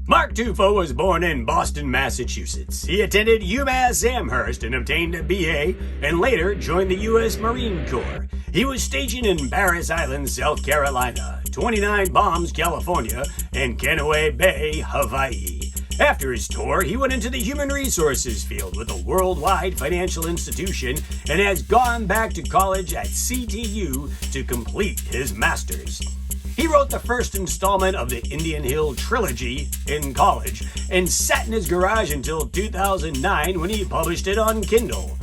Mark Tufo was born in Boston, Massachusetts. He attended UMass Amherst and obtained a BA, and later joined the U.S. Marine Corps. He was stationed in Barris Island, South Carolina, 29 Palms, California, and Kenaway Bay, Hawaii. After his tour, he went into the human resources field with a worldwide financial institution and has gone back to college at CTU to complete his master's. He wrote the first installment of the Indian Hill trilogy in college and sat in his garage until 2009 when he published it on Kindle.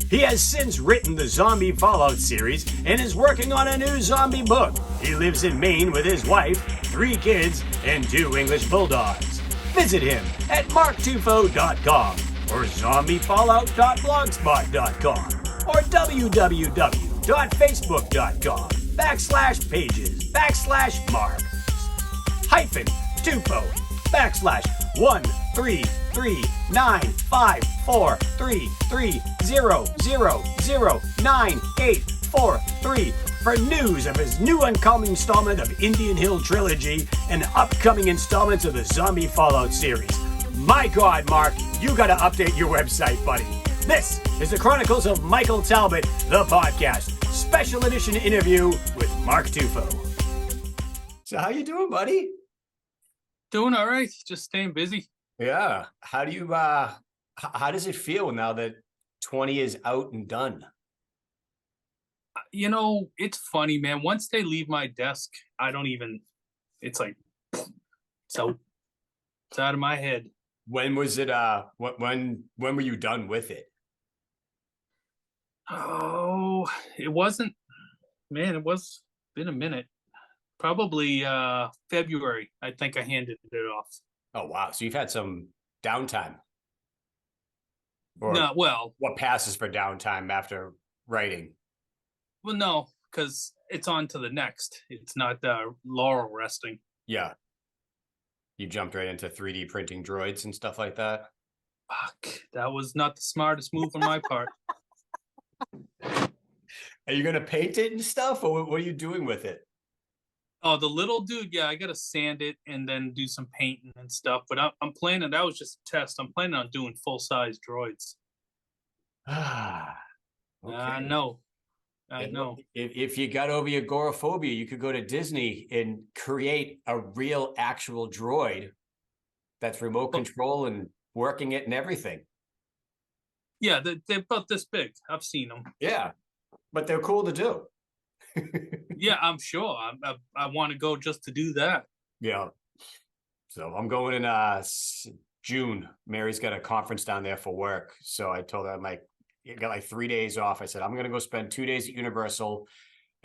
He has since written the Zombie Fallout series and is working on a new zombie book. He lives in Maine with his wife, 3 kids, and 2 English bulldogs. Visit him at marktufo.com or zombiefallout.blogspot.com or www.facebook.com/pages/Mark Tufo /133954330009843 for news of his new incoming installment of Indian Hill Trilogy and upcoming installments of the Zombie Fallout series. My God, Mark, you gotta update your website, buddy. This is the Chronicles of Michael Talbot, the podcast, special edition interview with Mark Tufo. So how you doing, buddy? Doing all right. Just staying busy. Yeah. How do you how does it feel now that 20 is out and done? You know, it's funny, man. Once they leave my desk, I don't even, it's like, so it's out of my head. When was it when were you done with it? Oh, it wasn't, man, it was been a minute. Probably February, I think I handed it off. Oh, wow. So you've had some downtime. Or No, well, what passes for downtime after writing? well, no, because it's on to the next. It's not laurel resting. Yeah. You jumped right into 3D printing droids and stuff like that. Fuck, that was not the smartest move on my part. Are you going to paint it and stuff, or what are you doing with it? Oh, the little dude, yeah, I gotta sand it and then do some painting and stuff. But I'm planning, that was just a test. I'm planning on doing full-size droids. Ah, okay. I know. If you got over your agoraphobia, you could go to Disney and create a real, actual droid that's remote control and working it and everything. Yeah, they're about this big. I've seen them. Yeah, but they're cool to do. Yeah, I'm sure. I want to go just to do that. Yeah. So I'm going in June. Mary's got a conference down there for work. So I told her, I'm like, you got like 3 days off. I said, I'm going to go spend 2 days at Universal,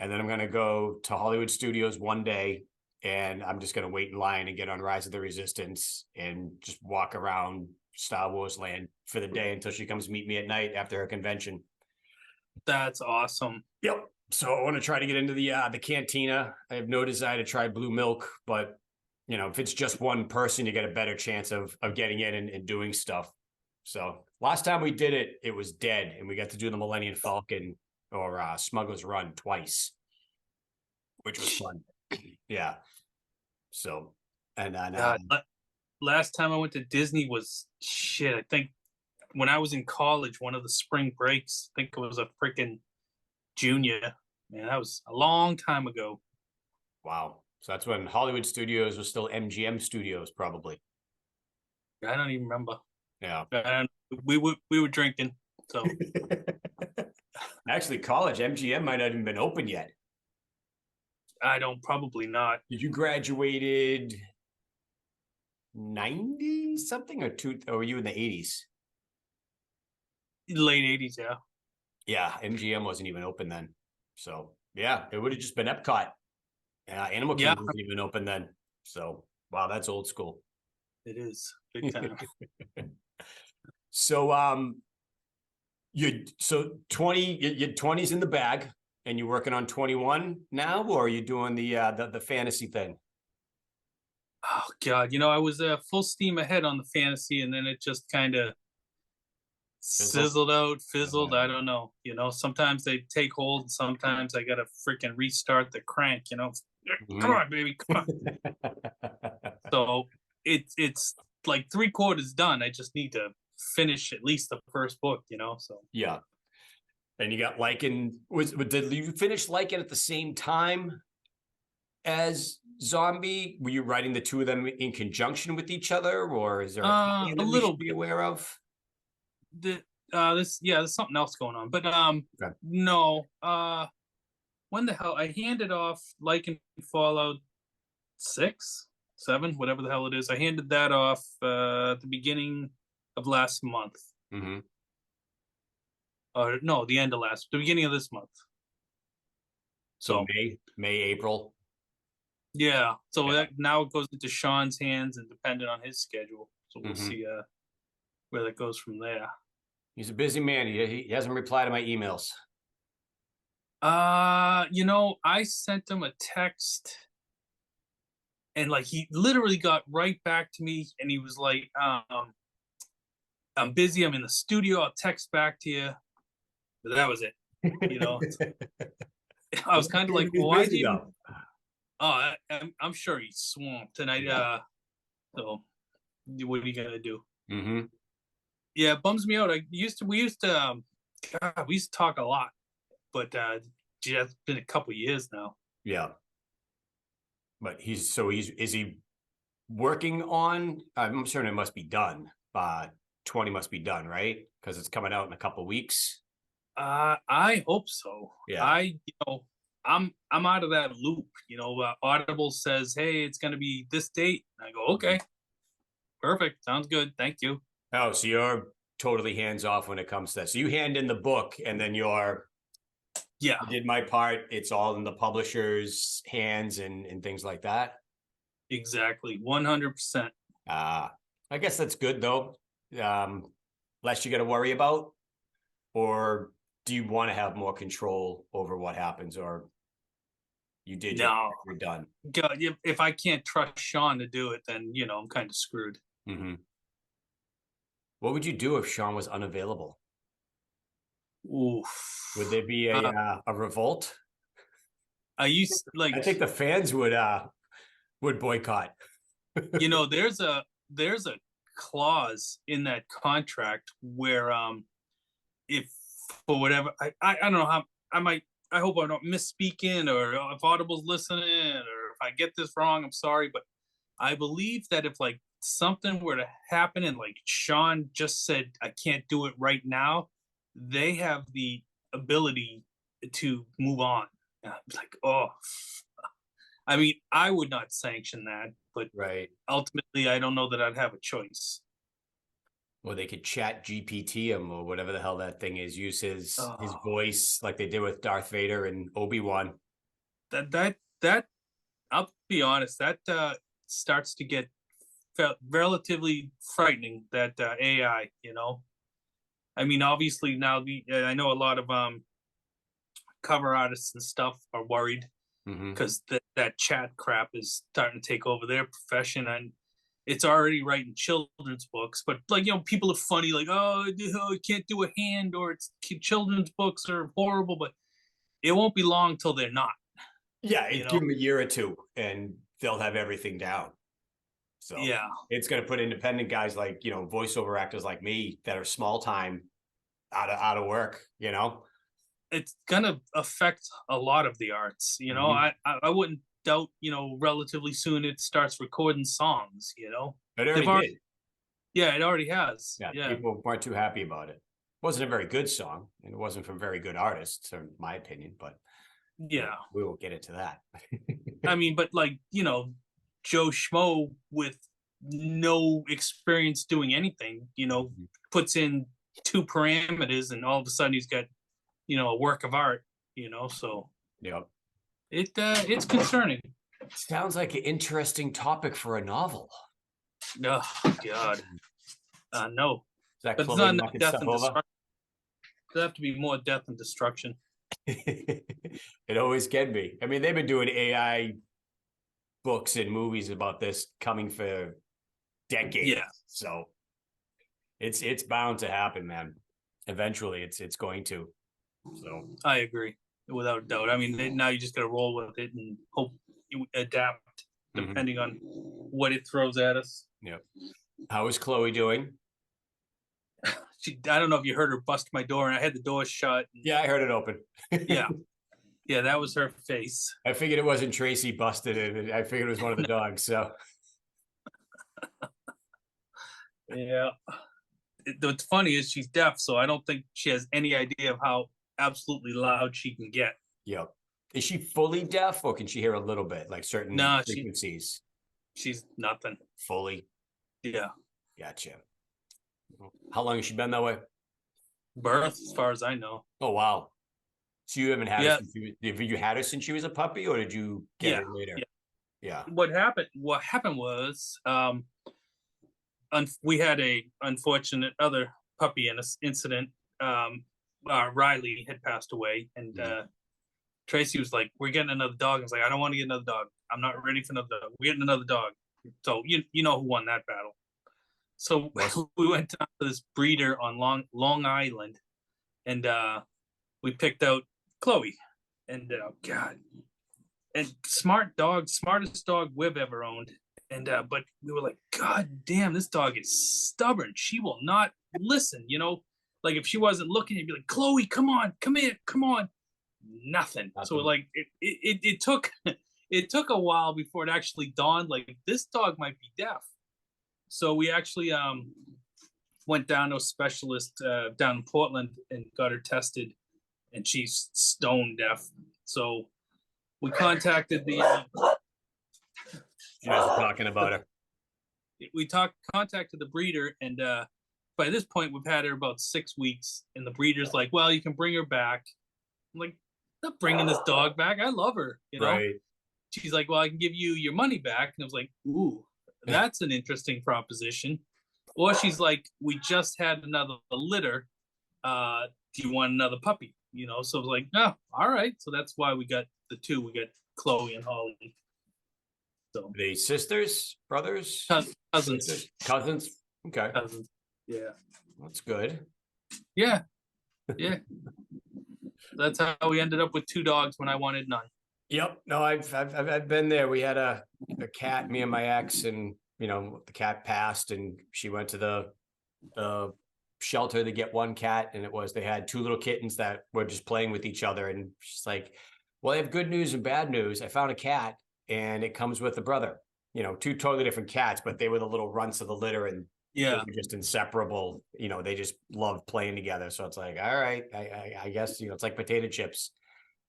and then I'm going to go to Hollywood Studios one day, and I'm just going to wait in line and get on Rise of the Resistance and just walk around Star Wars land for the day until she comes meet me at night after her convention. That's awesome. Yep. So I want to try to get into the cantina. I have no desire to try blue milk, but you know, if it's just one person, you get a better chance of getting in and doing stuff. So last time we did it, it was dead, and we got to do the Millennium Falcon or Smuggler's Run twice, which was fun. Yeah. So, and then last time I went to Disney was shit. I think when I was in college, one of the spring breaks, I think it was a freaking junior. Man, that was a long time ago. Wow. So that's when Hollywood Studios was still MGM Studios, probably. I don't even remember. Yeah. And we were drinking. So actually, college MGM might not even been open yet. Probably not. Did you graduated 90 something or were you in the 80s? Late 80s, yeah. Yeah, MGM wasn't even open then. So, yeah, it would have just been Epcot. Animal Kingdom wasn't even open then. So, wow, that's old school. It is. Big time. So, your 20's in the bag, and you're working on 21 now, or are you doing the fantasy thing? Oh, God. You know, I was full steam ahead on the fantasy, and then it just kind of fizzled. I don't know. You know, sometimes they take hold, and sometimes I gotta freaking restart the crank. You know, come on, baby, come on. So it's like 3/4 done. I just need to finish at least the first book, so. Yeah. And you got Lycan. Did you finish Lycan at the same time as Zombie? Were you writing the two of them in conjunction with each other, or is there a A that we little should be bit. aware of? There's something else going on, but Okay. no. When the hell I handed off Lycan Fallout 6, 7, whatever the hell it is. I handed that off at the beginning of last month. Mm-hmm. Or no, the beginning of this month. So So May, April. yeah. So Yeah. now it goes into Sean's hands and dependent on his schedule. So we'll Mhm. see where that goes from there. He's a busy man. He hasn't replied to my emails. I sent him a text and like he literally got right back to me and he was like, I'm busy, I'm in the studio, I'll text back to you. But that was it. I was kind of like, He's well, why'd busy you even though. I'm sure he's swamped and so what are you gonna do? Mm-hmm. Yeah, it bums me out. We used to God, we used to talk a lot, but gee, it's been a couple years now. Yeah. But is he working on? I'm certain it must be done. 20 must be done, right? Because it's coming out in a couple of weeks. I hope so. Yeah. I'm out of that loop. Audible says, "Hey, it's gonna be this date." And I go, "Okay, perfect, sounds good, thank you." Oh, so you're totally hands off when it comes to that. So you hand in the book and then Yeah, I did my part. It's all in the publisher's hands and things like that. exactly, 100%. I guess that's good though. Less you got to worry about, or do you want to have more control over what happens, or you did your No, part, you're done? God, if I can't trust Sean to do it, then I'm kind of screwed. Mm-hmm. What would you do if Sean was unavailable? Oof. Would there be a revolt? I used I like think the fans would boycott. there's a clause in that contract where if for whatever I don't know how I hope I'm not misspeaking or if Audible's listening or if I get this wrong, I'm sorry, but I believe that if like something were to happen and like Sean just said I can't do it right now, they have the ability to move on. And I'm like, oh, I mean, I would not sanction that, but Right. ultimately, I don't know that I'd have a choice. Or they could chat GPT him or whatever the hell that thing is. Use his Oh, voice like they did with Darth Vader and Obi-Wan. that I'll be honest, that starts to get relatively frightening. That AI, I mean, obviously now I know a lot of cover artists and stuff are worried Mm-hmm. because that chat crap is starting to take over their profession and it's already writing children's books, but like people are funny, like I can't do a hand, or it's children's books are horrible, but it won't be long till they're not. Yeah, You know? give them a year or two and they'll have everything down. So Yeah, it's going to put independent guys like, voiceover actors like me that are small time out of work, it's gonna affect a lot of the arts. Mhm. I wouldn't doubt relatively soon it starts recording songs. It They've already already did. Yeah, it already has. Yeah, Yeah, people weren't too happy about it. It wasn't a very good song, and it wasn't from very good artists, in my opinion, but yeah. we will get into that. I mean, but like Joe Schmo with no experience doing anything, puts in two parameters, and all of a sudden he's got a work of art. So Yep. it's concerning. Sounds like an interesting topic for a novel. Oh God, no. Is that But it's Chloe not enough knocking death stuff and over? destruction. There have to be more death and destruction. It always can be. I mean, they've been doing AI books and movies about this coming for decades. Yeah, So it's bound to happen, man. Eventually it's going to. So I agree without a doubt. I mean, now you just got to roll with it and hope you adapt mhm. depending on what it throws at us. Yep. How is Chloe doing? I don't know if you heard her bust my door, and I had the door shut. Yeah, I heard it open. Yeah, yeah, that was her face. I figured it wasn't Tracy busted it. I figured it was one of the dogs. So Yeah. What's funny is she's deaf, so I don't think she has any idea of how absolutely loud she can get. yep. Is she fully deaf, or can she hear a little bit, like certain No, frequencies? she's nothing. Fully. Yeah, Gotcha. How long has she been that way? birth, as far as I know. Oh wow. So you haven't had her Yeah, since have you had her since she was a puppy, or did you get yeah, her later? yeah. Yeah. What happened? What happened was, we had a unfortunate other puppy incident. Riley had passed away, and Tracy was like, "We're getting another dog." I was like, "I don't want to get another dog. I'm not ready for another dog. We're getting another dog." So you know who won that battle. So we went down to this breeder on Long Island, and we picked out Chloe, and God, and smartest dog we've ever owned. And but we were like, God damn, this dog is stubborn. She will not listen. Like if she wasn't looking, you'd be like, Chloe, come on, come here, come on. Nothing. So like it took it took a while before it actually dawned like this dog might be deaf. So we actually went down to a specialist down in Portland and got her tested, and she's stone deaf. So we contacted the You guys are talking about her. contacted the breeder, and by this point we've had her about 6 weeks, and the breeder's like, well, you can bring her back. I'm like, not bringing this dog back, I love her, Right. She's like, well, I can give you your money back. And I was like, ooh, that's an interesting proposition. Or she's like, we just had another litter, do you want another puppy? So I was like, no, all right. So that's why we got the two. We got Chloe and Holly. So Are they sisters, brothers, cousins. sisters? Cousins. Okay, Cousins. Yeah. that's good. Yeah. Yeah. That's how we ended up with two dogs when I wanted none. Yep. No, I've been there. We had a cat, me and my ex, and the cat passed, and she went to the shelter to get one cat, and they had two little kittens that were just playing with each other, and she's like, well, I have good news and bad news. I found a cat, and it comes with a brother. Two totally different cats, but they were the little runts of the litter, and they were just inseparable. They just loved playing together. So it's like, all right, I guess it's like potato chips.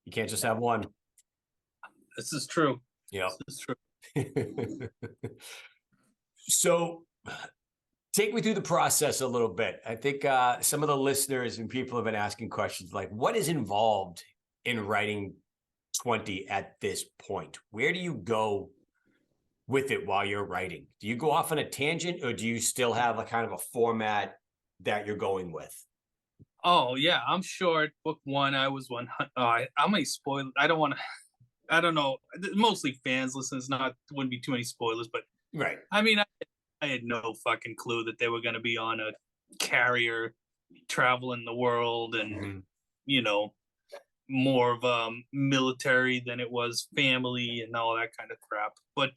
You can't just have one. This is true. Yeah, this is true. So take me through the process a little bit. I think some of the listeners and people have been asking questions like, what is involved in writing 20 at this point? Where do you go with it while you're writing? Do you go off on a tangent, or do you still have a kind of a format that you're going with? Oh yeah, I'm short. Book one, I was one. I may spoil. I don't want to. I don't know. Mostly fans listen. Wouldn't be too many spoilers, but right. I mean, I had no fucking clue that they were going to be on a carrier traveling the world, and more of military than it was family and all that kind of crap. But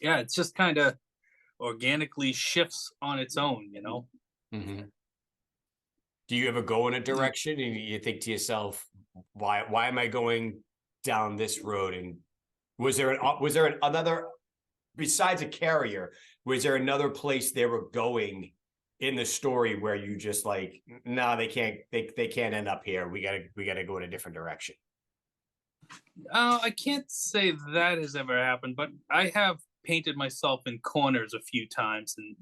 yeah, it's just kind of organically shifts on its own, Mm-hmm. Do you ever go in a direction and you think to yourself, why am I going down this road? And was there another, besides a carrier, was there another place they were going in the story where you just like, no, they can't end up here. We gotta go in a different direction? I can't say that has ever happened, but I have painted myself in corners a few times, and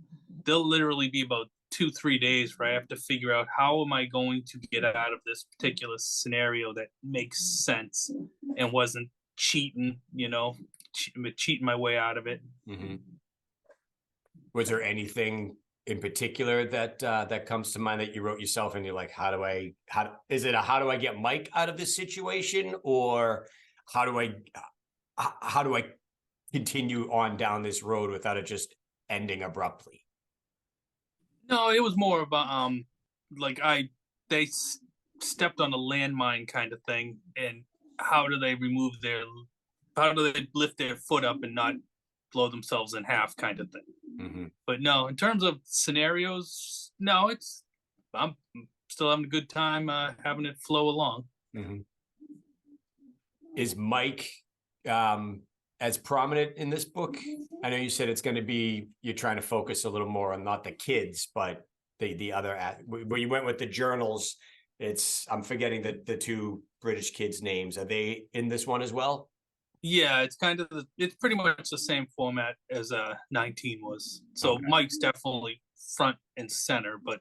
they'll literally be about 2-3 days where I have to figure out how am I going to get out of this particular scenario that makes sense and wasn't cheating, cheating my way out of it. Mm-hmm. Was there anything in particular that comes to mind that you wrote yourself and you're like, how do I get Mike out of this situation, or how do I continue on down this road without it just ending abruptly? No, it was more about like they stepped on a landmine kind of thing, and how do they lift their foot up and not blow themselves in half kind of thing. Mm-hmm. But no, in terms of scenarios, no, I'm still having a good time having it flow along. Mm-hmm. Is Mike as prominent in this book? I know you said it's going to be, you're trying to focus a little more on not the kids, but the other, where you went with the journals. I'm forgetting the two British kids' names. Are they in this one as well? Yeah, it's pretty much the same format as 19 was. So Okay. Mike's definitely front and center, but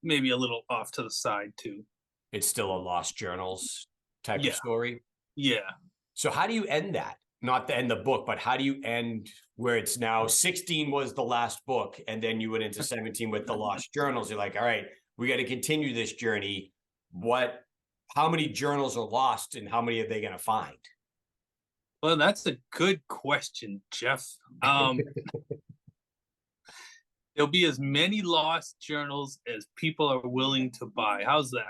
maybe a little off to the side too. It's still a lost journals type of Yeah, story. yeah. So how do you end that? Not to end the book, but how do you end where it's now 16 was the last book, and then you went into 17 with the lost journals? You're like, all right, we got to continue this journey. How many journals are lost, and how many are they going to find? Well, that's a good question, Jeff. There'll be as many lost journals as people are willing to buy. How's that?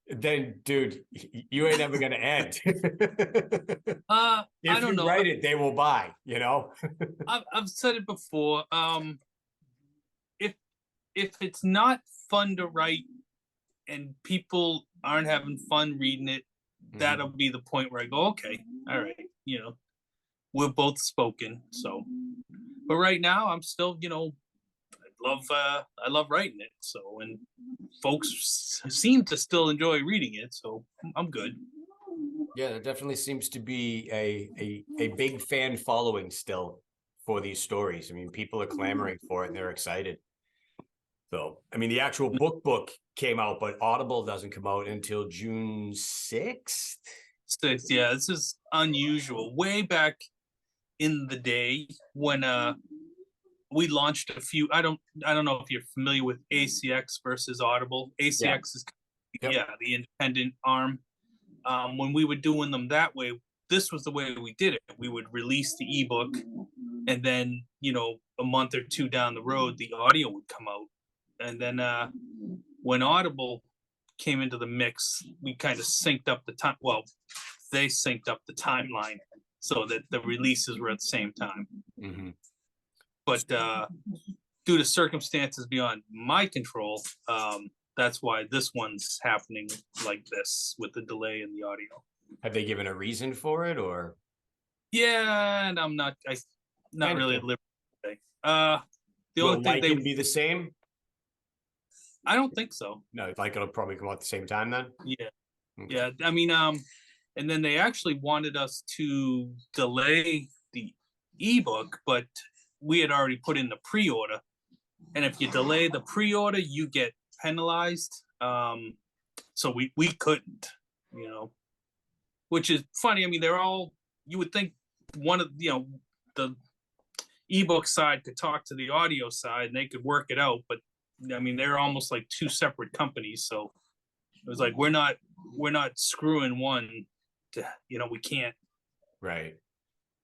Then, dude, you ain't ever going to end. I If don't you know. write it, they will buy, you know? I've said it before. If it's not fun to write and people aren't having fun reading it, that'll be the point where I go, okay, all right, we're both spoken. So, but right now I'm still, I love writing it. So, and folks seem to still enjoy reading it. So I'm good. Yeah, there definitely seems to be a big fan following still for these stories. I mean, people are clamoring for it and they're excited. So, I mean, the actual book came out, but Audible doesn't come out until June 6th. Yeah, this is unusual. Way back in the day when we launched a few. I don't know if you're familiar with ACX versus Audible. ACX is the independent arm. When we were doing them that way, this was the way we did it. We would release the ebook, and then a month or two down the road, the audio would come out. And then when Audible came into the mix, we kind of synced up the time. Well, they synced up the timeline so that the releases were at the same time. Mm-hmm. But due to circumstances beyond my control, that's why this one's happening like this with the delay in the audio. Have they given a reason for it, or? Yeah, and I'm not really at liberty today. The Will only thing Lycan be the same? I don't think so. No, like it'll probably come out at the same time then. Yeah, Okay. yeah. I mean, and then they actually wanted us to delay the ebook, but we had already put in the pre-order, and if you delay the pre-order, you get penalized. So we couldn't, which is funny. I mean, they're all. You would think one of the ebook side could talk to the audio side and they could work it out, but I mean they're almost like two separate companies. So it was like we're not screwing one to we can't. Right.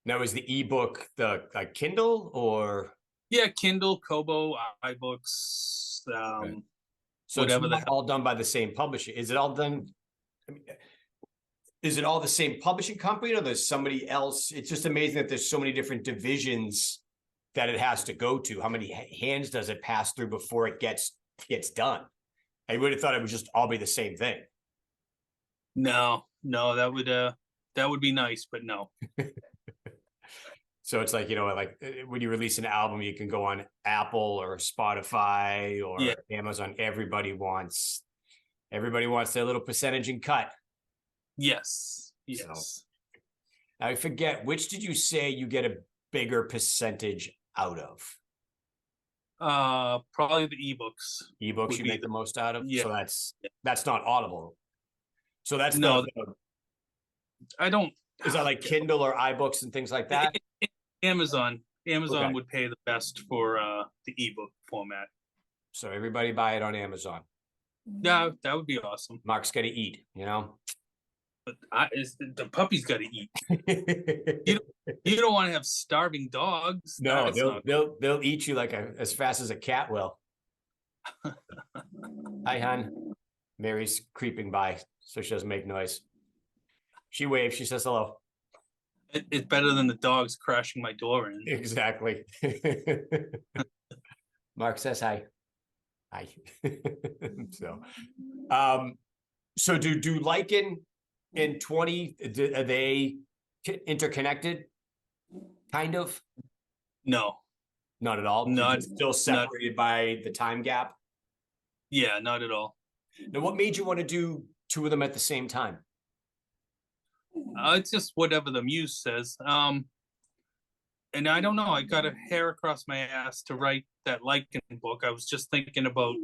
Now, is the ebook the Kindle or? Yeah, Kindle, Kobo, iBooks, Right. So whatever it's all done by the same publisher. Is it all done? I mean, is it all the same publishing company, or there's somebody else? It's just amazing that there's so many different divisions that it has to go to. How many hands does it pass through before it gets done? I would have thought it would just all be the same thing. No, that would be nice, but no. So it's like, like when you release an album, you can go on Apple or Spotify or Amazon. Everybody wants their little percentage and cut. Yes. So, I forget, which did you say you get a bigger percentage out of? Probably the ebooks. Ebooks you make the most out of? Yeah. So that's not Audible. So that's I don't. Is that like Kindle or iBooks and things like that? Amazon would pay the best for the ebook format. So everybody buy it on Amazon. Yeah, that would be awesome. Mark's got to eat, But the puppy's got to eat. You don't want to have starving dogs. No, they'll eat you like as fast as a cat will. Hi, hon. Mary's creeping by, so she doesn't make noise. She waves. She says hello. It's better than the dogs crashing my door in. Exactly. Mark says hi. Hi. So, so do lichen and 20, are they interconnected? Kind of? No, Not at all. They're not just still not. separated by the time gap. Yeah, not at all. Now, what made you want to do two of them at the same time? It's just whatever the muse says. And I don't know. I got a hair across my ass to write that Lycan book. I was just thinking about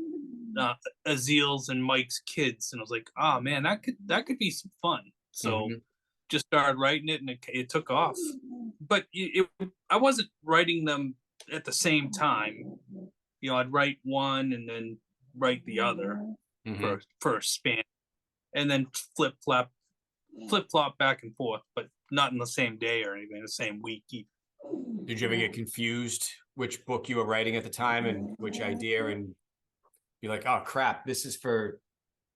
Azil's and Mike's kids, and I was like, oh man, that could be some fun. So Mhm. just started writing it, and it took off. But I wasn't writing them at the same time. I'd write one and then write the other Mhm. for a span, and then flip flop back and forth, but not in the same day or anything, the same week. Did you ever get confused which book you were writing at the time and which idea, and be like, oh crap, this is for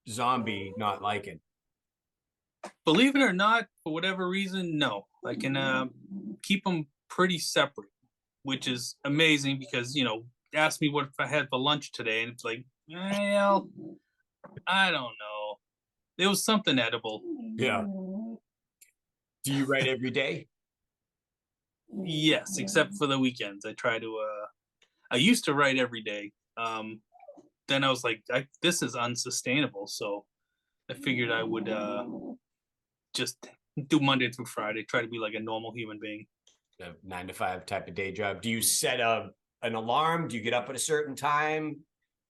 zombie, not lichen? Believe it or not, for whatever reason, no. I can keep them pretty separate, which is amazing because, ask me what if I had for lunch today, and it's like, well, I don't know. It was something edible. Yeah. Do you write every day? Yes, except for the weekends. I try to. I used to write every day. Then I was like, this is unsustainable. So I figured I would just do Monday through Friday. Try to be like a normal human being. A 9 to 5 type of day job. Do you set an alarm? Do you get up at a certain time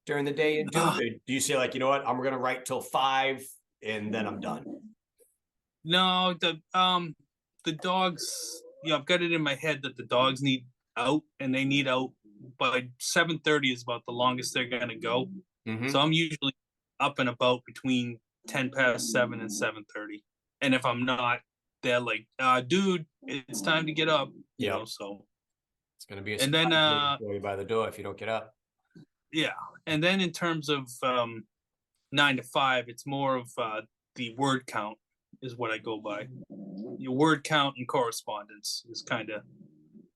during the day and do it? Or do you say like, you know what, I'm gonna write till 5 and then I'm done? No, the dogs. I've got it in my head that the dogs need out, and they need out by 7:30 is about the longest they're gonna go. Mm-hmm. So I'm usually up and about between 10 past 7 and 7:30. And if I'm not, they're like, dude, it's time to get up. Yeah. So It's gonna be a and then surprise for you by the door if you don't get up. yeah. And then in terms of 9 to 5, it's more of the word count is what I go by. Your word count and correspondence is kind of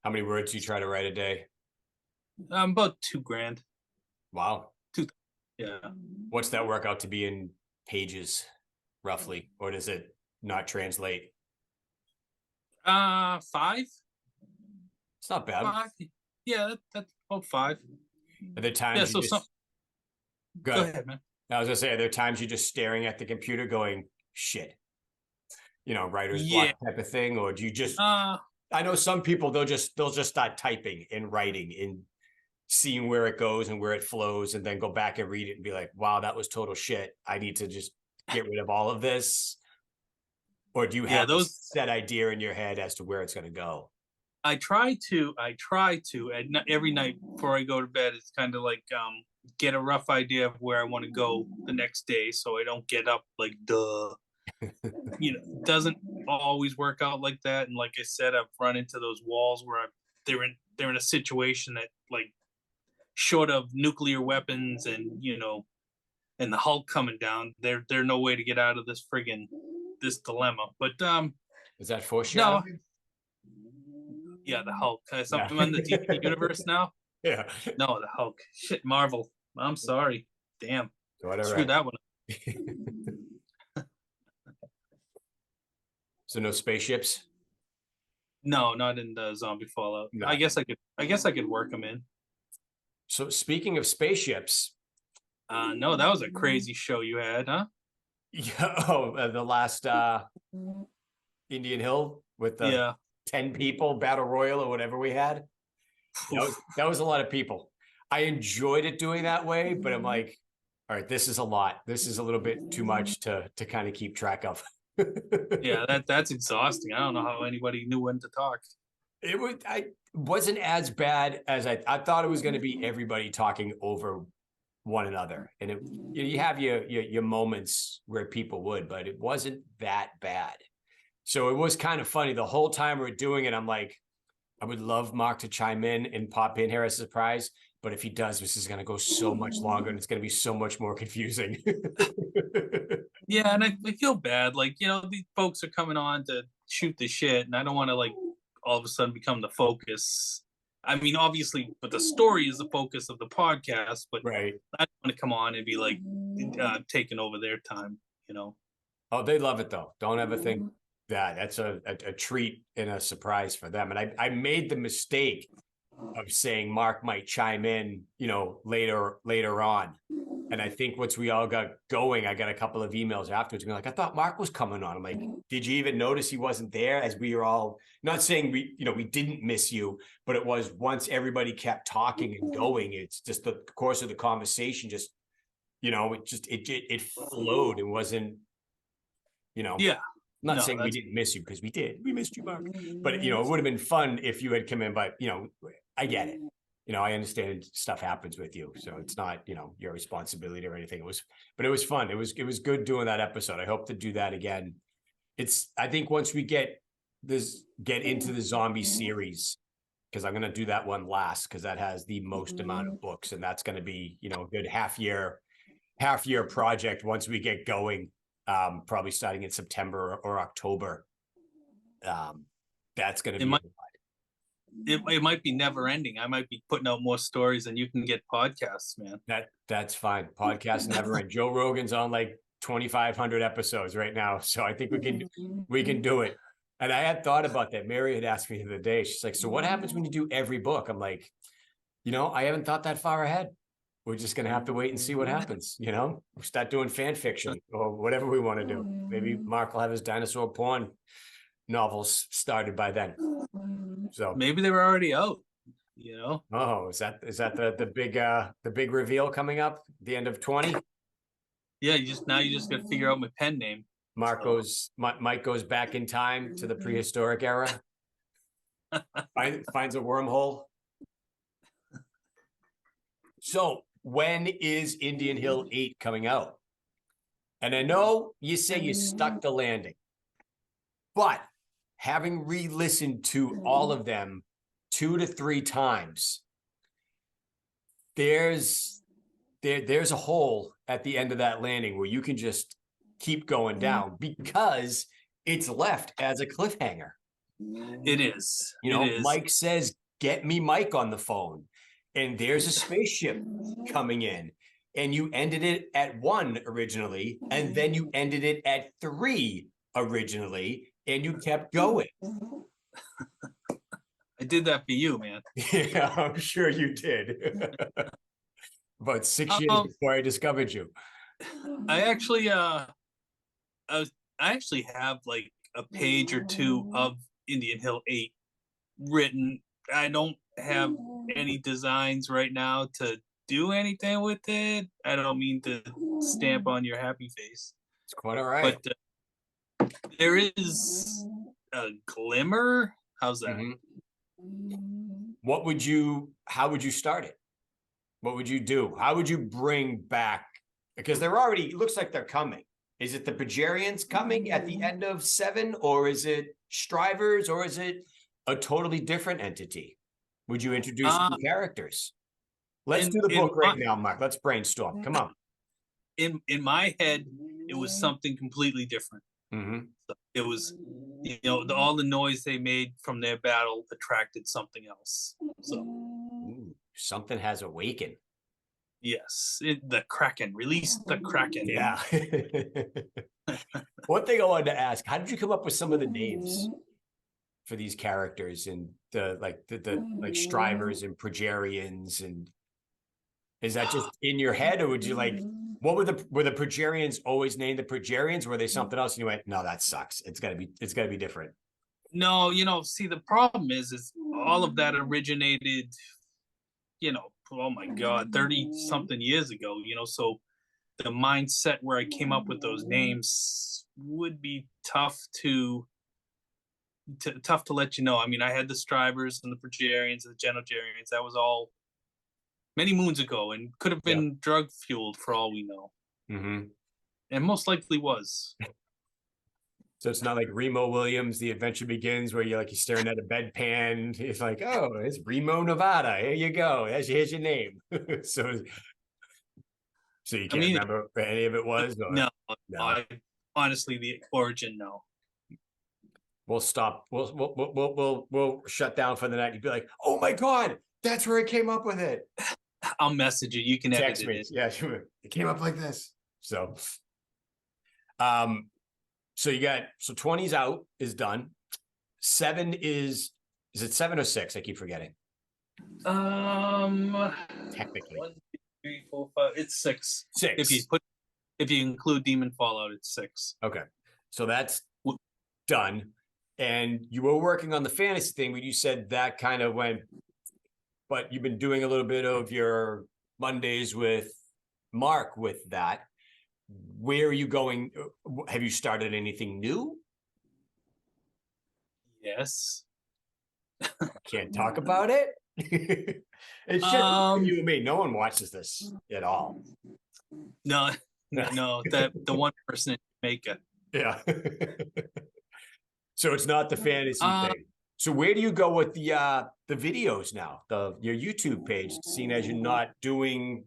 How many words do you try to write a day? about 2 grand. Wow. Yeah. What's that work out to be in pages, roughly? Or does it not translate? 5. It's not bad. 5. Yeah, that's about 5. Are there times Yeah. you So just go ahead, man. I was gonna say, are there times you're just staring at the computer going, shit, writer's Yeah. block type of thing? Or do you just Uh, I know some people they'll just start typing and writing and seeing where it goes and where it flows and then go back and read it and be like, wow, that was total shit. I need to just get rid of all of this. Or do you yeah. have a Those set idea in your head as to where it's going to go? I try to every night before I go to bed. It's kind of like get a rough idea of where I want to go the next day, so I don't get up like duh. It doesn't always work out like that. And like I said, I've run into those walls where they're in a situation that, like, short of nuclear weapons and the Hulk coming down, there's no way to get out of this dilemma. But Is that no, foreshadowing? yeah, the Hulk. Yeah. I'm in the DC universe now. Yeah. No, the Hulk. Shit, Marvel. I'm sorry. Damn. Screw that one up. So no spaceships? No, not in the zombie fallout. No. I guess I could work them in. So speaking of spaceships, No, that was a crazy show you had, huh? yeah, the last Indian Hill with the Yeah. 10 people battle royal or whatever we had. That was a lot of people. I enjoyed it doing that way, but I'm like, all right, this is a lot. This is a little bit too much to kind of keep track of. Yeah, that's exhausting. I don't know how anybody knew when to talk. I wasn't as bad as I thought it was going to be. Everybody talking over one another, and you have your moments where people would, but it wasn't that bad. So it was kind of funny the whole time we're doing it. I'm like, I would love Mark to chime in and pop in here as a surprise, but if he does, this is going to go so much longer and it's going to be so much more confusing. Yeah, and I feel bad. Like, these folks are coming on to shoot the shit, and I don't want to like all of a sudden become the focus. I mean, obviously, but the story is the focus of the podcast. But Right. I don't want to come on and be like taking over their time. You know. Oh, they love it though. Don't ever think that. That's a treat and a surprise for them. And I made the mistake of saying Mark might chime in, later on. And I think once we all got going, I got a couple of emails afterwards being like, I thought Mark was coming on. I'm like, did you even notice he wasn't there? As we were all not saying we didn't miss you, but it was once everybody kept talking and going, it's just the course of the conversation just, it flowed and wasn't, Yeah. I'm not saying we didn't miss you because we did. We missed you, Mark. But it would have been fun if you had come in. But I get it. I understand stuff happens with you, so it's not your responsibility or anything. But it was fun. It was good doing that episode. I hope to do that again. I think once we get into the zombie series, because I'm going to do that one last because that has the most amount of books, and that's going to be a good half year project once we get going. Probably starting in September or October. That's going to be. It might be never ending. I might be putting out more stories than you can get podcasts, man. That's fine. Podcasts never end. Joe Rogan's on like 2,500 episodes right now, so I think we can do it. And I had thought about that. Mary had asked me the other day. She's like, "So what happens when you do every book?" I'm like, I haven't thought that far ahead. We're just going to have to wait and see what happens. We'll start doing fan fiction or whatever we want to do. Maybe Mark will have his dinosaur porn novels started by then. So maybe they were already out, Oh, is that the big reveal coming up at the end of 20? Yeah, you just got to figure out my pen name. Mike goes back in time to the prehistoric era. Finds a wormhole. So when is Indian Hill 8 coming out? And I know you say you stuck the landing, but having re-listened to all of them 2 to 3 times, there's a hole at the end of that landing where you can just keep going down because it's left as a cliffhanger. It is. Mike says, "Get me Mike on the phone." And there's a spaceship coming in, and you ended it at 1 originally, and then you ended it at 3 originally, and you kept going. I did that for you, man. Yeah, I'm sure you did. About 6 years before I discovered you. I actually have like a page or 2 of Indian Hill 8 written. I don't have any designs right now to do anything with it. I don't mean to stamp on your happy face. It's quite all right. But there is a glimmer. How's that? Mm-hmm. How would you start it? What would you do? How would you bring back, because it looks like they're coming. Is it the Pajarians coming at the end of 7, or is it Strivers, or is it a totally different entity? Would you introduce new characters? Let's do the book right now, Mark. Let's brainstorm. Come on. In my head, it was something completely different. Mm-hmm. So it was, all the noise they made from their battle attracted something else. So something has awakened. Yes, the Kraken. Release the Kraken. Yeah. One thing I wanted to ask: how did you come up with some of the names for these characters and the Strivers and Progerians? And is that just in your head, or would you were the Progerians always named the Progerians? Were they something else? And you went, no, that sucks. It's gotta be different. No, see, the problem is all of that originated, oh my God, 30 something years ago, so the mindset where I came up with those names would be tough to let you know. I mean, I had the Strivers and the Progerians and the Genogerians. That was all many moons ago, and could have been drug fueled for all we know. Mm-hmm. And most likely was. So it's not like Remo Williams, The Adventure Begins, where you're staring at a bedpan. It's like, oh, it's Remo, Nevada. Here you go. Here's your name. so you can't remember where any of it was? Or? No. Honestly, the origin, no. we'll stop. We'll shut down for the night. You'd be like, oh my God, that's where I came up with it. I'll message you. You can edit Text me. it. Yeah, sure. It came up like this. So, so you got, so 20's out is done. 7 is it 7 or 6? I keep forgetting. Technically. 1, 2, 3, 4, 5. It's 6. 6. If you include Demon Fallout, it's 6. Okay. So that's done. And you were working on the fantasy thing, but you said that kind of went, but you've been doing a little bit of your Mondays with Mark with that. Where are you going? Have you started anything new? Yes. Can't talk about it. It's just you and me. No one watches this at all. No, the one person in Jamaica. Yeah. So it's not the fantasy thing. So where do you go with the videos now? Your YouTube page, seeing as you're not doing,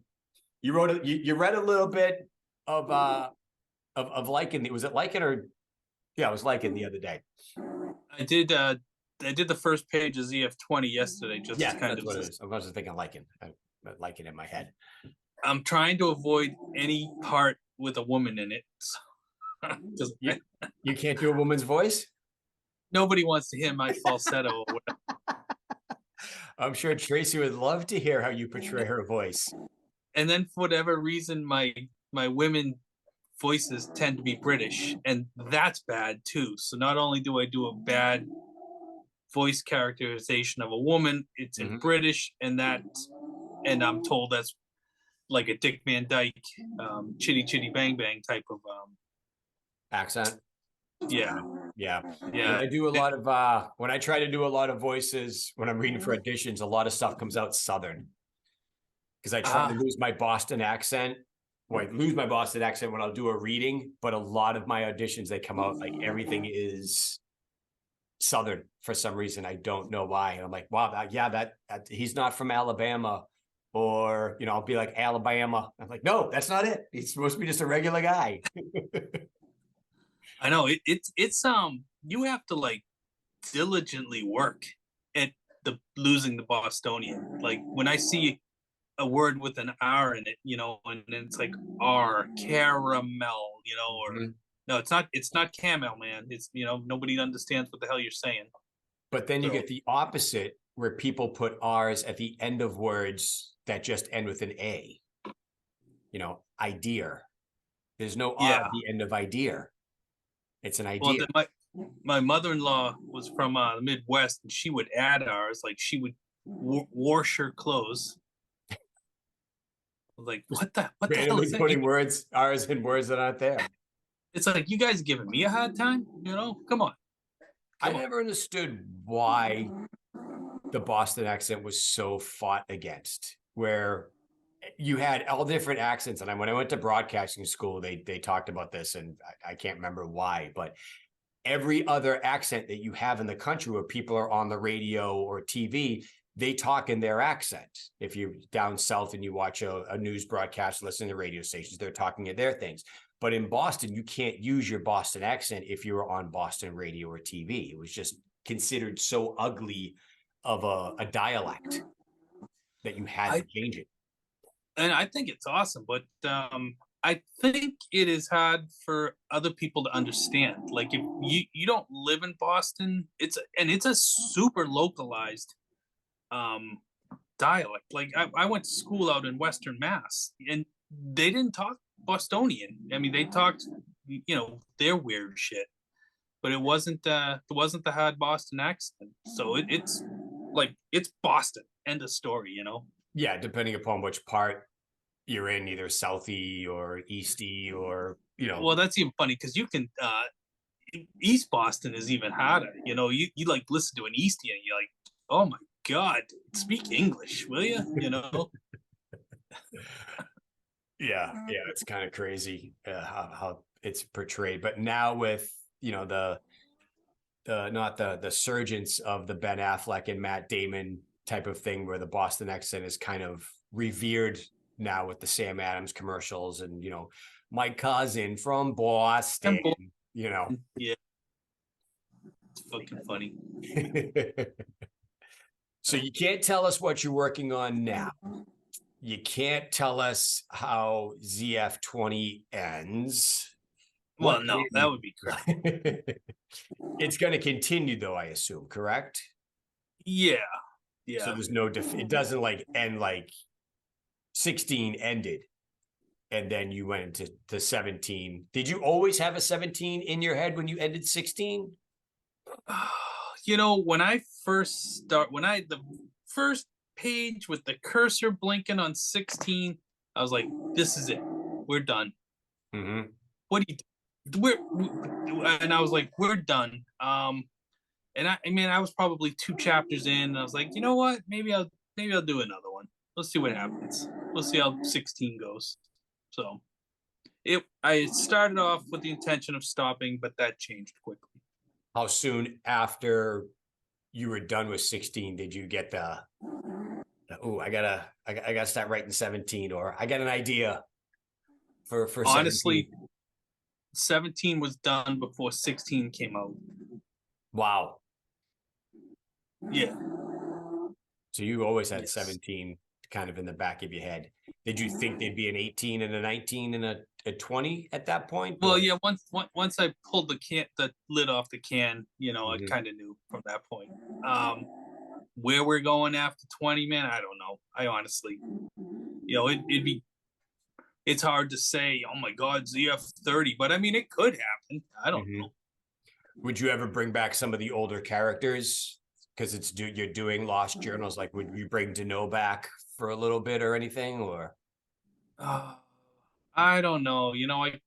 you read a little bit of Lycan. Was it Lycan or yeah, it was Lycan the other day. I did the first page of ZF20 yesterday. Just yeah, kind that's of. what it is. I was just thinking Lycan. I Lycan in my head. I'm trying to avoid any part with a woman in it. You can't do a woman's voice? Nobody wants to hear my falsetto or whatever. I'm sure Tracy would love to hear how you portray her voice. And then for whatever reason, my women voices tend to be British, and that's bad too. So not only do I do a bad voice characterization of a woman, it's in British, and I'm told that's like a Dick Van Dyke, chitty chitty bang bang type of accent. Yeah. When I do a lot of when I try to do a lot of voices when I'm reading for auditions, a lot of stuff comes out Southern because I try to lose my Boston accent. Well, I lose my Boston accent when I'll do a reading, but a lot of my auditions, they come out like everything is Southern for some reason. I don't know why. And I'm like, wow, that he's not from Alabama. Or, I'll be like, Alabama. I'm like, no, that's not it. He's supposed to be just a regular guy. I know it's you have to like diligently work at losing the Bostonian. Like when I see a word with an R in it, and it's like R caramel, or no, it's not camel, man. It's nobody understands what the hell you're saying. But then you get the opposite where people put R's at the end of words that just end with an A. Idea. There's no R at the end of idea. It's an idea. Well, my mother-in-law was from the Midwest, and she would add R's, like she would wash her clothes. Like, what the hell is that? Putting R's in words that aren't there. It's like, you guys giving me a hard time? Come on. I never understood why the Boston accent was so fought against, where you had all different accents. And when I went to broadcasting school, they talked about this, and I can't remember why, but every other accent that you have in the country where people are on the radio or TV, they talk in their accent. If you're down south and you watch a news broadcast, listen to radio stations, they're talking in their things. But in Boston, you can't use your Boston accent if you were on Boston radio or TV. It was just considered so ugly of a dialect that you had to change it. And I think it's awesome, but I think it is hard for other people to understand. Like if you don't live in Boston, it's a super localized dialect. Like I went to school out in Western Mass, and they didn't talk Bostonian. I mean, they talked, their weird shit, but it wasn't the hard Boston accent. So it's Boston. End of story. Yeah, depending upon which part you're in, either Southie or Eastie or, Well, that's even funny because you can, East Boston is even harder. You like listen to an Eastie and you're like, oh my God, speak English, will you? Yeah, it's kind of crazy how it's portrayed. But now with, the not the surgence of the Ben Affleck and Matt Damon type of thing, where the Boston accent is kind of revered now with the Sam Adams commercials and, my cousin from Boston, Yeah. It's fucking funny. So you can't tell us what you're working on now. You can't tell us how ZF20 ends. Well, What no, can that you? would be great. It's going to continue, though, I assume, correct? Yeah, So yeah. there's no it doesn't like end like 16 ended and then you went to 17. Did you always have a 17 in your head when you ended 16? You know, when the first page with the cursor blinking on 16, I was like, this is it. We're done. Mm-hmm. What do you and I was like, we're done. And I mean, I was probably 2 chapters in, and I was like, you know what? Maybe I'll do another one. Let's see what happens. We'll see how 16 goes. So I started off with the intention of stopping, but that changed quickly. How soon after you were done with 16 did you get oh, I gotta start writing 17, or I got an idea for 17? Honestly, 17 was done before 16 came out. Wow. Yeah. So you always had Yes. 17 kind of in the back of your head. Did you think there'd be an 18 and a 19 and a 20 at that point? Well, or? yeah. Once I pulled the lid off the can, I Mhm. kind of knew from that point. Where we're going after 20, man, I don't know. I honestly, it's hard to say. Oh my God, ZF30, but I mean, it could happen. I don't know. Would you ever bring back some of the older characters? Because you're doing Lost Journals. Like, would you bring Deneau back for a little bit or anything? Or I don't know. I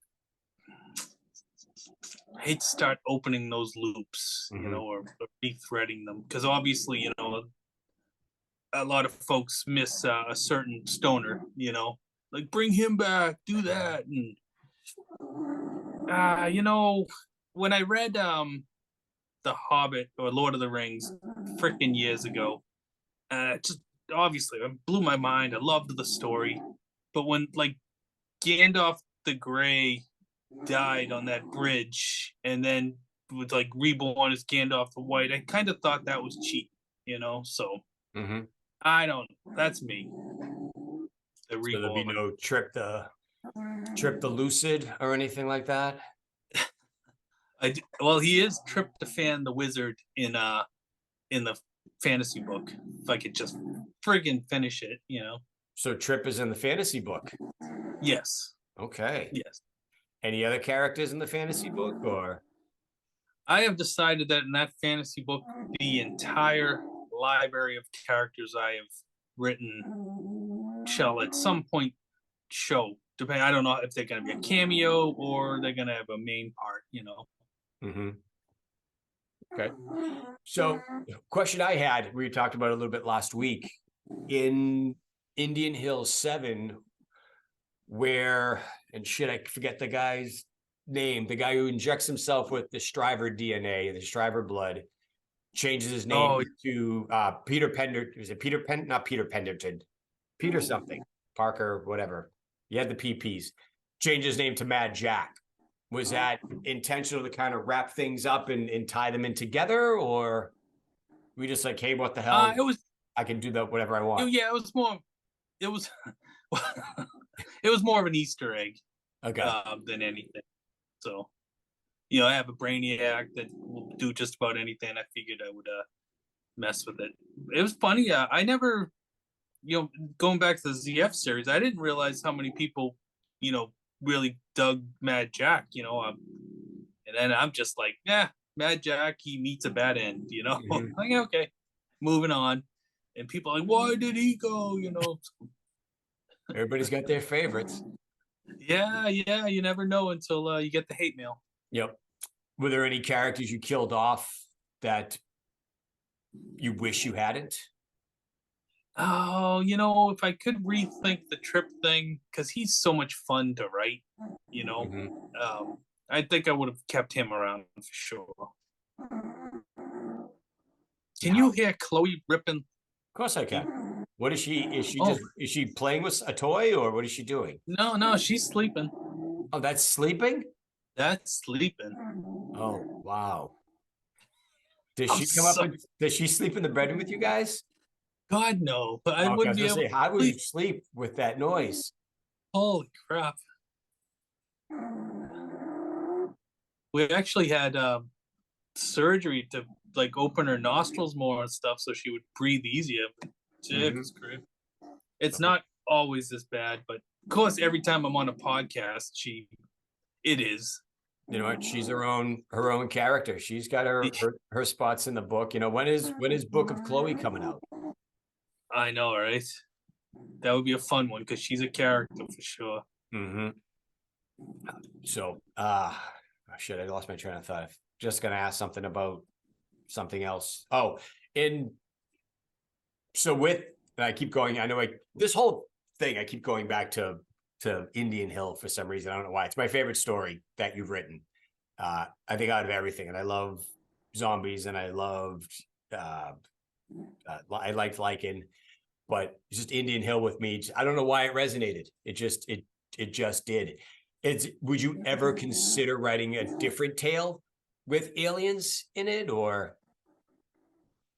hate to start opening those loops, or rethreading them, because obviously, a lot of folks miss a certain stoner. Like bring him back, do that, and when I read The Hobbit or Lord of the Rings freaking years ago, just obviously it blew my mind. I loved the story, but when like Gandalf the Grey died on that bridge and then was like reborn as Gandalf the White, I kind of thought that was cheap, So I don't. That's me. The so there'll be reborn. no Trip the Lucid or anything like that? Well, he is Tryptophan the Wizard in the fantasy book. If I could just friggin' finish it. So Trip is in the fantasy book. Yes. Okay. Yes. Any other characters in the fantasy book, or? I have decided that in that fantasy book, the entire library of characters I have written shall at some point show. Depending, I don't know if they're going to be a cameo or they're going to have a main part. Okay. So, question I had, we talked about it a little bit last week, in Indian Hill 7, where, and shit, I forget the guy's name, the guy who injects himself with the Striver DNA, the Striver blood, changes his name to Peter Pender. Is it Peter Pen? Not Peter Penderton. Peter something. Parker, whatever. He had the PPs. Changed his name to Mad Jack. Was that intentional to kind of wrap things up and tie them in together, or we just like, hey, what the hell? I can do that whatever I want. Yeah, it was more. It was. It was more of an Easter egg, than anything. So, I have a brainiac that will do just about anything. I figured I would mess with it. It was funny. I never, going back to the ZF series, I didn't realize how many people, really dug Mad Jack. And then I'm just like, yeah, Mad Jack, he meets a bad end. Like, okay, moving on. And people are like, why did he go? Everybody's got their favorites. Yeah, you never know until you get the hate mail. Yep. Were there any characters you killed off that you wish you hadn't? Oh, if I could rethink the Trip thing, because he's so much fun to write, I think I would have kept him around for sure. Can you hear Chloe ripping? Of course I can. What is she? Is she playing with a toy, or what is she doing? No, she's sleeping. Oh, that's sleeping? That's sleeping. Oh, wow. Does I'm she come up so and does she sleep in the bedroom with you guys? God no, but I Okay, I wouldn't was be gonna able say, to how would you sleep. sleep with that noise? Holy crap! We actually had surgery to like open her nostrils more and stuff, so she would breathe easier. But Mhm. it's not always this bad, but of course, every time I'm on a podcast, it is. You know what? She's her own character. She's got her spots in the book. You know, when is Book of Chloe coming out? I know, right? That would be a fun one because she's a character for sure. Mm-hmm. So, shit, I lost my train of thought. I'm just gonna ask something about something else. Oh, in so with and I keep going. I know this whole thing. I keep going back to Indian Hill for some reason. I don't know why. It's my favorite story that you've written. I think out of everything, and I love zombies, and I loved. I liked Lycan, but just Indian Hill with me. I don't know why it resonated. It just did. Would you ever consider writing a different tale with aliens in it, or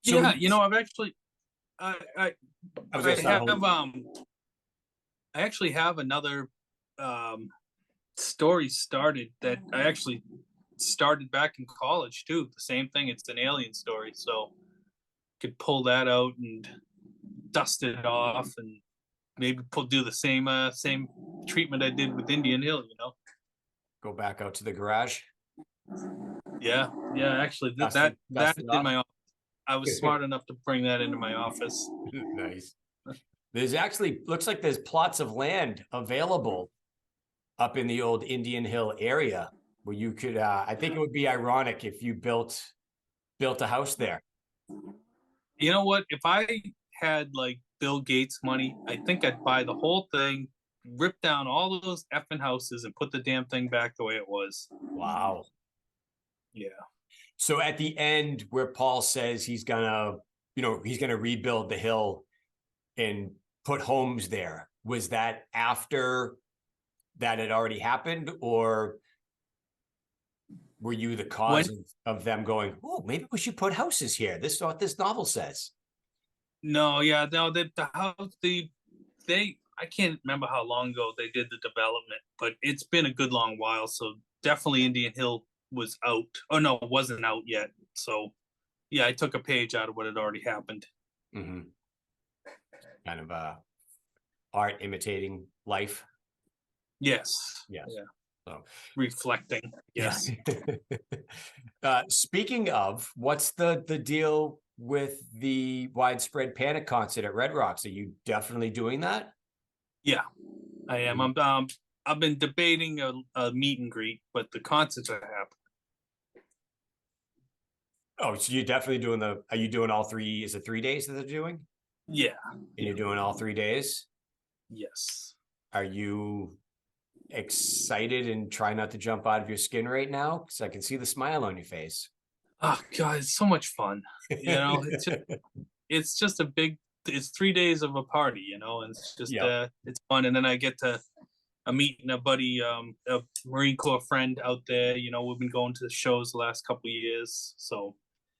so? Yeah, I've actually, I, I, I was I gonna start have, home. I actually have another um story started that I actually started back in college too. The same thing. It's an alien story, so could pull that out and dust it off, and maybe do the same treatment I did with Indian Hill. Go back out to the garage. Yeah, yeah. Actually, Dust that's it in off. my office. I was smart enough to bring that into my office. Nice. There's actually looks like there's plots of land available up in the old Indian Hill area where you could. I think it would be ironic if you built a house there. You know what? If I had like Bill Gates money, I think I'd buy the whole thing, rip down all of those effing houses, and put the damn thing back the way it was. Wow. Yeah. So at the end, where Paul says he's gonna rebuild the hill and put homes there, was that after that had already happened, or were you the When cause of them going, oh, maybe we should put houses here? This is what this novel says. No, yeah, no, the house they I can't remember how long ago they did the development, but it's been a good long while. So definitely Indian Hill was out. Oh no, it wasn't out yet. So yeah, I took a page out of what had already happened. Mm-hmm. Kind of art imitating life. Yes. Yes. Yeah. So Reflecting. Yes. Speaking of, what's the deal with the widespread panic concert at Red Rocks? Are you definitely doing that? Yeah, I am. I've been debating a meet and greet, but the concerts are happening. Oh, so you're definitely are you doing all three? Is it 3 days that they're doing? Yeah. And Yeah. you're doing all 3 days? Yes. Are you excited and try not to jump out of your skin right now? Because I can see the smile on your face. Oh God, it's so much fun. It's just it's 3 days of a party, and it's just Yep. it's fun. And then I'm meeting a buddy, a Marine Corps friend out there. We've been going to the shows the last couple of years. So,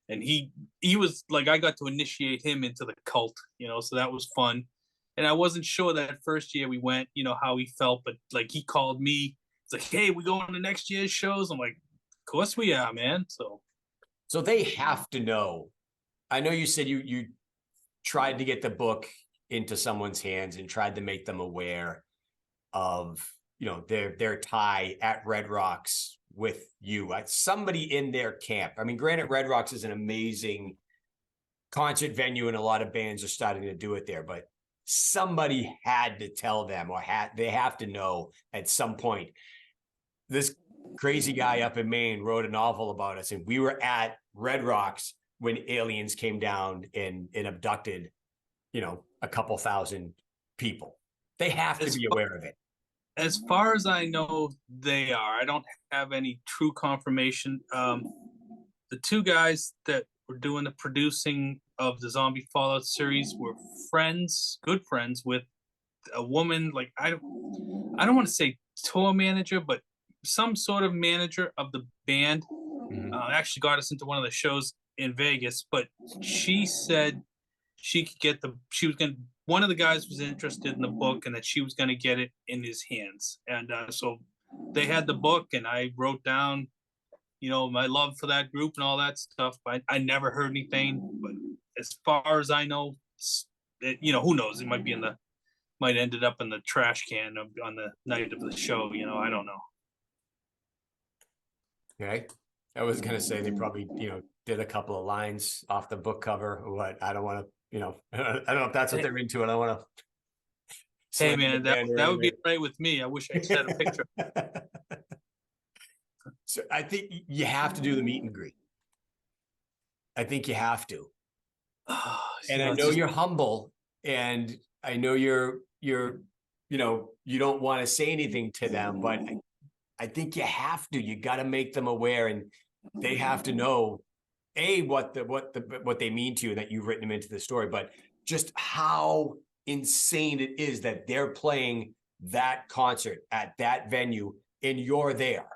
and he was like, I got to initiate him into the cult, so that was fun. And I wasn't sure that first year we went, how he felt, but like he called me. It's like, hey, we going to next year's shows. I'm like, of course we are, man. So they have to know. I know you said you tried to get the book into someone's hands and tried to make them aware of their tie at Red Rocks with you. Somebody in their camp. I mean, granted, Red Rocks is an amazing concert venue, and a lot of bands are starting to do it there. But somebody had to tell them, or they have to know at some point. This crazy guy up in Maine wrote a novel about us, and we were at Red Rocks when aliens came down and abducted, a couple thousand people. They have to be aware of it. As far as I know, they are. I don't have any true confirmation. The two guys that were doing the producing of the Zombie Fallout series were good friends with a woman. Like I don't want to say tour manager, but some sort of manager of the band. Actually got us into one of the shows in Vegas, but she said she could get one of the guys was interested in the book and that she was going to get it in his hands. And so they had the book and I wrote down, my love for that group and all that stuff. But I never heard anything, but as far as I know, who knows? It might ended up in the trash can on the night of the show. I don't know. Okay. I was going to say they probably, did a couple of lines off the book cover or what. I don't want to, I don't know if that's what they're into. I don't want to. Hey man, that would be right with me. I wish I had a picture. So I think you have to do the meet and greet. I think you have to. And I know you're humble, and I know you're you don't want to say anything to them, but I think you have to. You got to make them aware, and they have to know what they mean to you, and that you've written them into the story, but just how insane it is that they're playing that concert at that venue and you're there.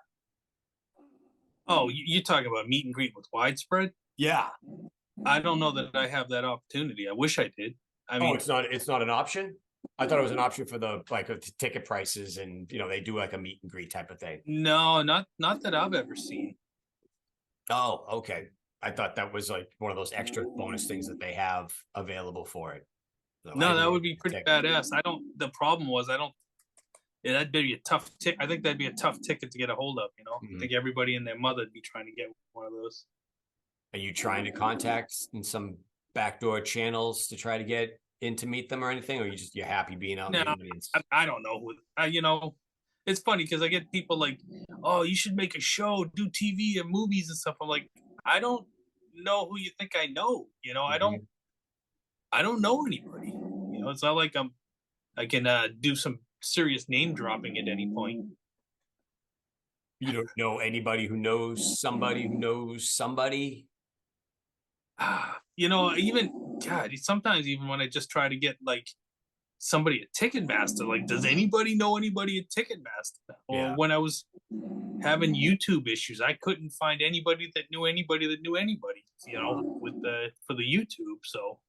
Oh, you're talking about meet and greet with Widespread? Yeah. I don't know that I have that opportunity. I wish I did. I mean, it's not an option. I thought it was an option for the ticket prices, and they do like a meet and greet type of thing. No, not that I've ever seen. Oh, okay. I thought that was like one of those extra bonus things that they have available for it. So no, that would be pretty badass. The problem was that'd be a tough ticket. I think that'd be a tough ticket to get a hold of, I think everybody and their mother would be trying to get one of those. Are you trying to contact in some backdoor channels to try to get in to meet them or anything? Or you're happy being out in the audience? I don't know who, it's funny because I get people like, oh, you should make a show, do TV and movies and stuff. I'm like, I don't know who you think I know. I don't know anybody. It's not like I can do some serious name dropping at any point. You don't know anybody who knows somebody who knows somebody? Sometimes even when I just try to get like somebody at Ticketmaster, like, does anybody know anybody at Ticketmaster? Or when I was having YouTube issues, I couldn't find anybody that knew anybody, for the YouTube. So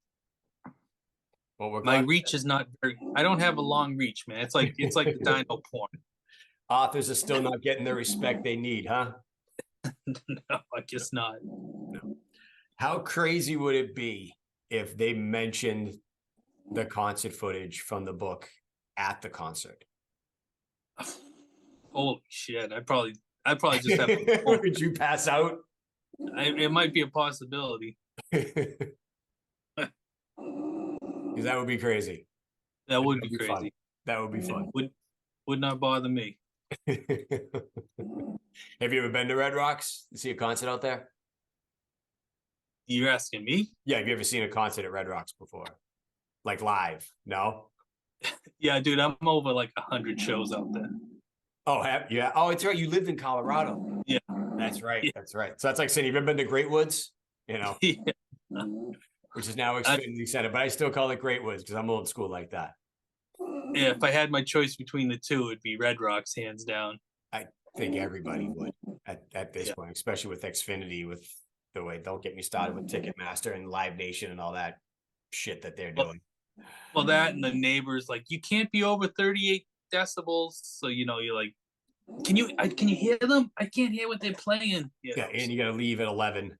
my reach is not I don't have a long reach, man. It's like the dino porn. Authors are still not getting the respect they need, huh? No, I guess not. No. How crazy would it be if they mentioned the concert footage from the book at the concert? Holy shit! I probably just have. Would you pass out? It might be a possibility. Because that would be crazy. That would be crazy. Fun. That would be fun. Would not bother me. Have you ever been to Red Rocks to see a concert out there? You're asking me? Yeah, have you ever seen a concert at Red Rocks before? Like live? No? Yeah, dude, I'm over like 100 shows out there. Oh, yeah. Oh, it's right. You lived in Colorado. Yeah. That's right. Yeah. That's right. So that's like saying, you've ever been to Great Woods? Yeah. Which is now Xfinity Center, but I still call it Great Woods because I'm old school like that. Yeah, if I had my choice between the two, it'd be Red Rocks, hands down. I think everybody would at this point, especially with Xfinity, with the way, don't get me started with Ticketmaster and Live Nation and all that shit that they're doing. Well, that and the neighbors, like, you can't be over 38 decibels. So, you're like, can you hear them? I can't hear what they're playing. Yeah, and you got to leave at 11.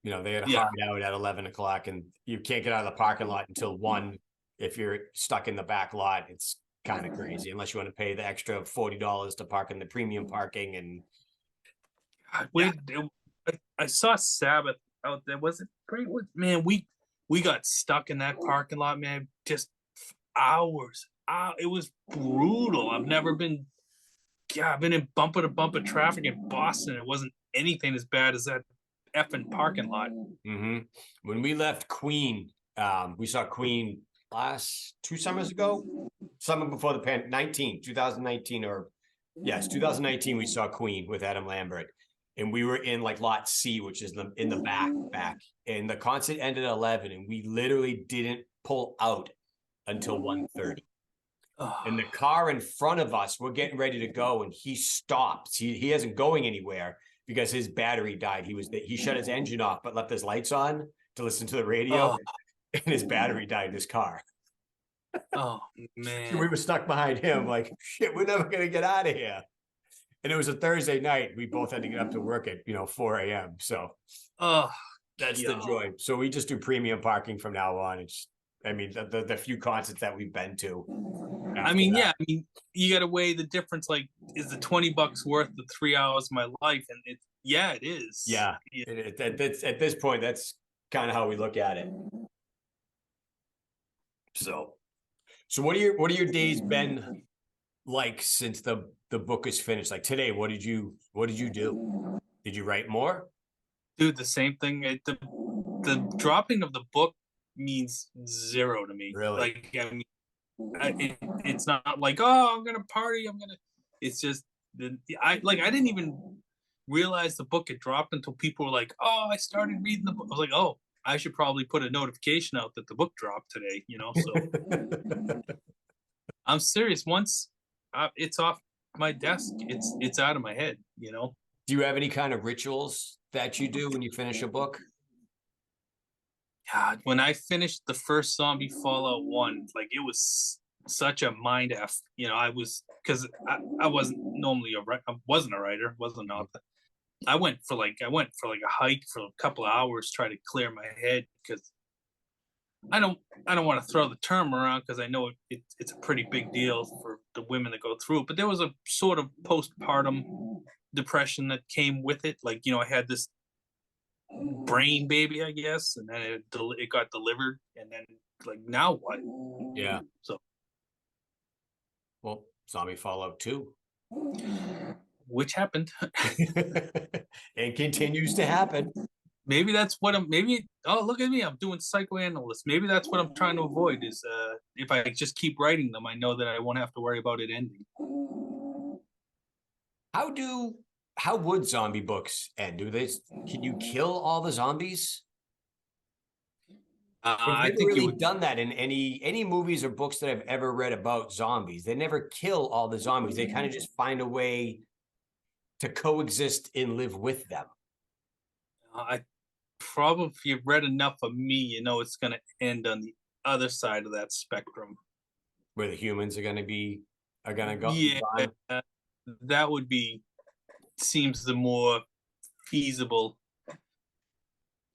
They had hard out at 11 o'clock, and you can't get out of the parking lot until 1. If you're stuck in the back lot, it's kind of crazy, unless you want to pay the extra $40 to park in the premium parking. And I saw Sabbath out there. Was it Great Woods? Man, we got stuck in that parking lot, man, just hours. It was brutal. I've been in bumper to bumper traffic in Boston. It wasn't anything as bad as that effing parking lot. Mm-hmm. When we left Queen, we saw Queen last 2 summers ago, summer before the 2019, or yes, 2019, we saw Queen with Adam Lambert, and we were in like lot C, which is in the back, and the concert ended at 11, and we literally didn't pull out until 1:30. And the car in front of us, we're getting ready to go, and he stops. He isn't going anywhere, because his battery died. He shut his engine off, but left his lights on to listen to the radio, Oh, and his battery died in his car. oh So man. we were stuck behind him, like, shit, we're never gonna get out of here. And it was a Thursday night. We both had to get up to work at 4 a.m. So Oh, that's the joy. So we just do premium parking from now on. It's, I mean, the few concerts that we've been to. I mean, yeah, I mean, you got to weigh the difference. Like, is the $20 worth the 3 hours of my life? And it is. Yeah. At this point, that's kind of how we look at it. So what are your days been like since the book is finished? Like today, what did you do? Did you write more? Dude, the same thing. The dropping of the book means zero to me. Really? Like, I mean, it's not like, oh, I'm gonna party. It's just I didn't even realize the book had dropped until people were like, oh, I started reading the book. I was like, oh, I should probably put a notification out that the book dropped today. So I'm serious. Once it's off my desk, it's out of my head. Do you have any kind of rituals that you do when you finish a book? God, when I finished the first Zombie Fallout 1, like it was such a mind f. I was, because I wasn't normally I wasn't a writer, wasn't an author. I went for like a hike for a couple of hours, trying to clear my head, because I don't want to throw the term around, because I know it's a pretty big deal for the women that go through it. But there was a sort of postpartum depression that came with it. Like, I had this brain baby, I guess, and then it got delivered, and then like, now what? Yeah. So, well, Zombie Fallout 2. which happened. And continues to happen. Maybe that's what oh, look at me, I'm doing psychoanalyst. Maybe that's what I'm trying to avoid, is if I just keep writing them, I know that I won't have to worry about it ending. How would zombie books end? Can you kill all the zombies? They've I never think really done that in any movies or books that I've ever read about zombies. They never kill all the zombies. They kind of just find a way to coexist and live with them. I probably, if you've read enough of me, it's going to end on the other side of that spectrum, Where the humans are going to go. Yeah, that would seems the more feasible.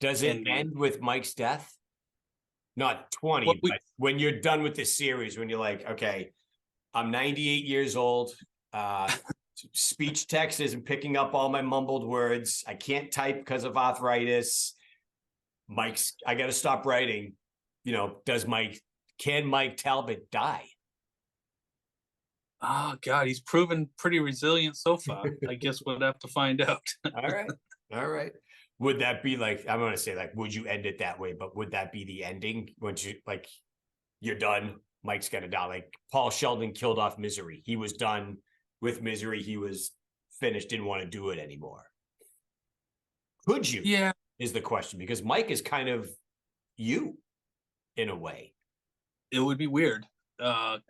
Does it ending. end with Mike's death? Not 20, but when you're done with this series, when you're like, okay, I'm 98 years old. Speech text isn't picking up all my mumbled words. I can't type because of arthritis. I got to stop writing. Can Mike Talbot die? Oh God, he's proven pretty resilient so far. I guess we'll have to find out. All right. Would that be like, I'm going to say, like, would you end it that way? But would that be the ending? Once you're done, Mike's going to die. Like Paul Sheldon killed off Misery. He was done with Misery. He was finished, didn't want to do it anymore. Could you? Yeah. Is the question, because Mike is kind of you in a way. It would be weird. I've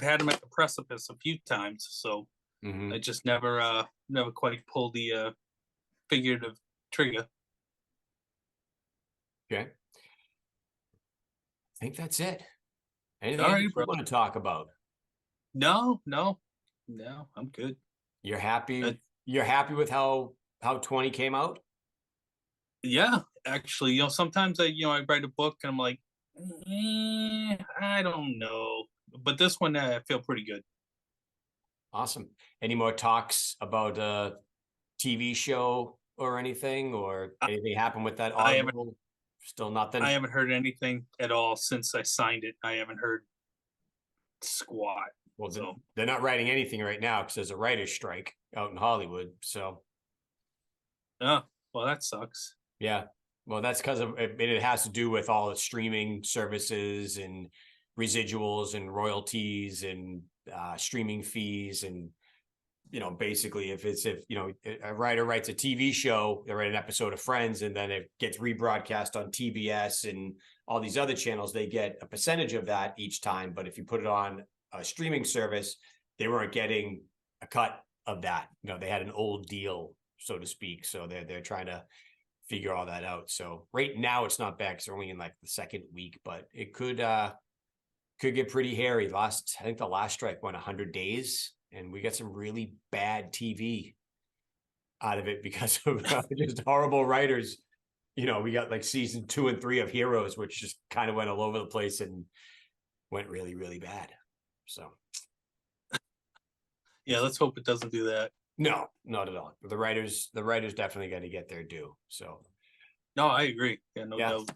had him at the precipice a few times, so I just never quite pulled the figurative trigger. Okay. I think that's it. Anything All right, you want to talk about? No, I'm good. You're happy? You're happy with how 20 came out? Yeah, actually, sometimes I write a book and I'm like, I don't know, but this one I feel pretty good. Awesome. Any more talks about a TV show or anything, or anything happen with that audible? Still nothing? I haven't heard anything at all since I signed it. I haven't heard squat. Well, they're not writing anything right now because there's a writer's strike out in Hollywood. So, oh, well, that sucks. Yeah. Well, that's because of it has to do with all the streaming services and residuals and royalties and streaming fees. And, basically if a writer writes a TV show, they write an episode of Friends, and then it gets rebroadcast on TBS and all these other channels, they get a percentage of that each time. But if you put it on a streaming service, they weren't getting a cut of that. They had an old deal. so to speak. So they're trying to figure all that out. So right now it's not bad because they're only in like the second week, but it could get pretty hairy. I think the last strike went 100 days, and we got some really bad TV out of it because of just horrible writers. You know, we got like season 2 and 3 of Heroes, which just kind of went all over the place and went really, really bad. So Yeah, let's hope it doesn't do that. no, not at all. The writers definitely got to get their due. So No, I agree. Yeah, no doubt.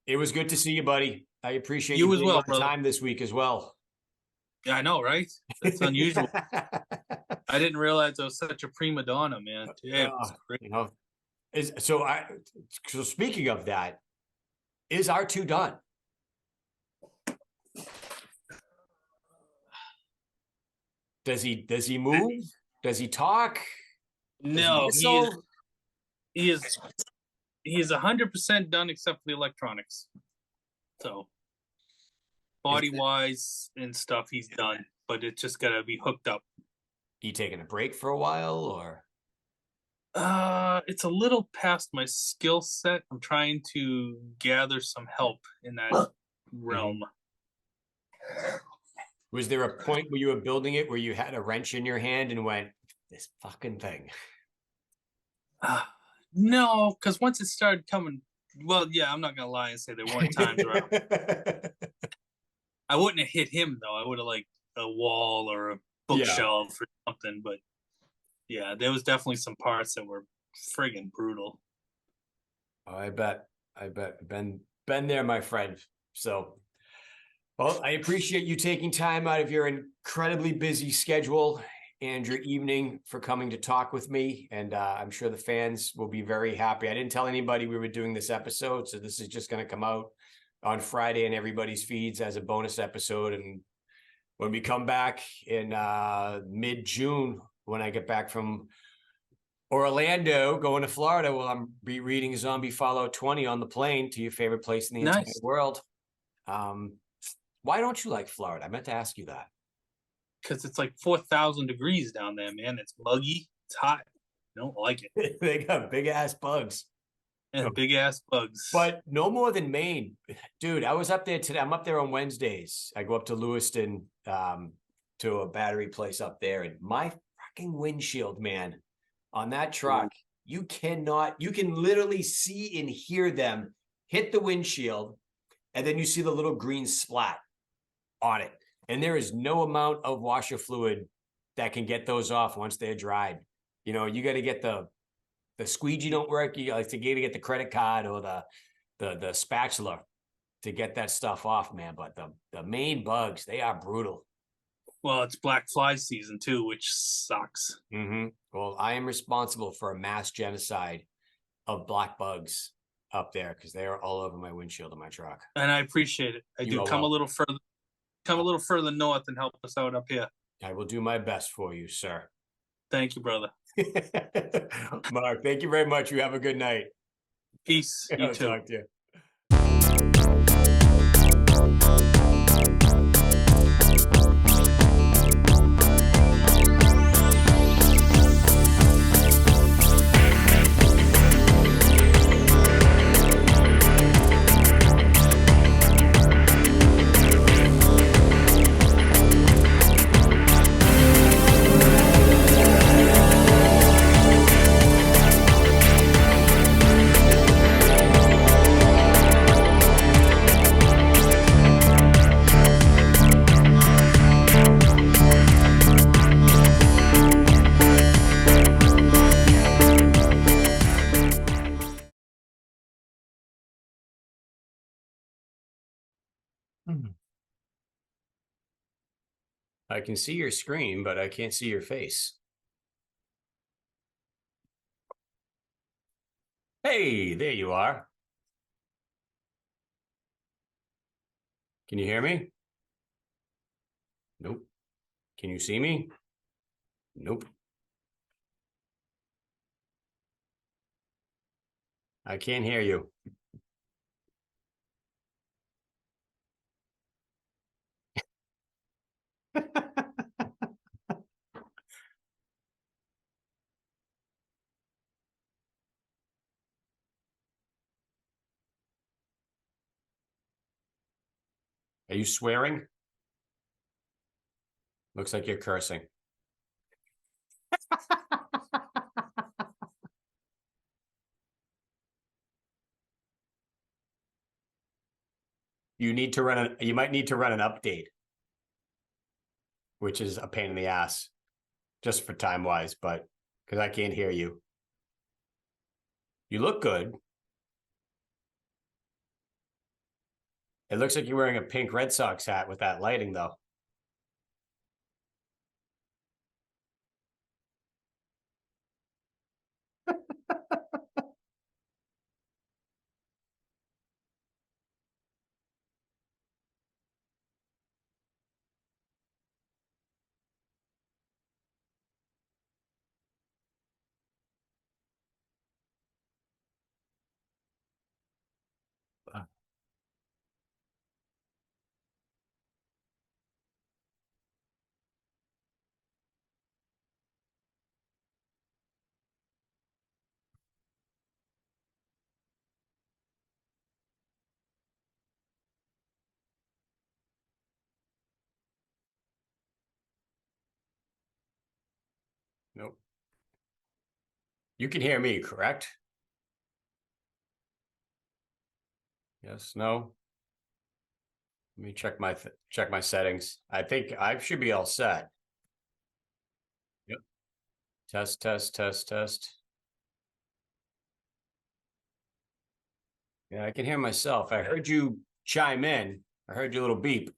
It was good to see you, buddy. I appreciate You you as being well, on brother. time this week as well. Yeah, I know, right? It's unusual. I didn't realize I was such a prima donna, man. Yeah, it was great. You know, so speaking of that, is R2 done? Does he move? Does he talk? No, he is 100% done except for the electronics. So body wise and stuff, he's done, but it's just gotta be hooked up. You taking a break for a while, or? It's a little past my skill set. I'm trying to gather some help in that realm. Was there a point where you were building it where you had a wrench in your hand and went, this fucking thing? No, because once it started coming, well, yeah, I'm not gonna lie and say there weren't times where I wouldn't have hit him though. I would have like a wall or a bookshelf or something. But yeah, there was definitely some parts that were friggin' brutal. Oh, I bet. Been there, my friend. So, well, I appreciate you taking time out of your incredibly busy schedule and your evening for coming to talk with me. And I'm sure the fans will be very happy. I didn't tell anybody we were doing this episode, so this is just going to come out on Friday in everybody's feeds as a bonus episode. And when we come back in mid-June, when I get back from Orlando going to Florida, well, I'm reading Zombie Fallout 20 on the plane to your favorite place in the entire world. Why don't you like Florida? I meant to ask you that. Because it's like 4,000 degrees down there, man. It's muggy. It's hot. I don't like it. They got big ass bugs. And big ass bugs. But no more than Maine. Dude, I was up there today. I'm up there on Wednesdays. I go up to Lewiston to a battery place up there. And my fucking windshield, man, on that truck, you can literally see and hear them hit the windshield. And then you see the little green splat on it. And there is no amount of washer fluid that can get those off once they're dried. You know, you got to get the squeegee don't work. You like to get the credit card or the spatula to get that stuff off, man. But the main bugs, they are brutal. Well, it's black fly season too, which sucks. Well, I am responsible for a mass genocide of black bugs up there because they are all over my windshield of my truck. And I appreciate it. I do. Come a little further north and help us out up here. I will do my best for you, sir. Thank you, brother. Mark, thank you very much. You have a good night. Peace. You too. Talk to you. I can see your screen, but I can't see your face. Hey, there you are. Can you hear me? Nope. Can you see me? Nope. I can't hear you. Are you swearing? Looks like you're cursing. You might need to run an update, which is a pain in the ass, just for time wise, but because I can't hear you. You look good. It looks like you're wearing a pink Red Sox hat with that lighting, though. Nope. You can hear me, correct? Yes, no. Let me check my settings. I think I should be all set. Yep. Test, test, test, test. Yeah, I can hear myself. I heard you chime in. I heard your little beep.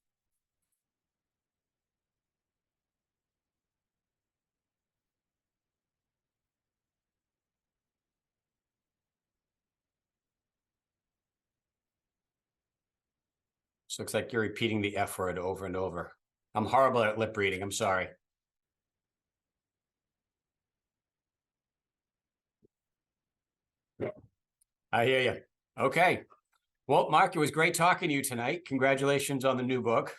This looks like you're repeating the F word over and over. I'm horrible at lip reading. I'm sorry. I hear you. Okay. Well, Mark, it was great talking to you tonight. Congratulations on the new book.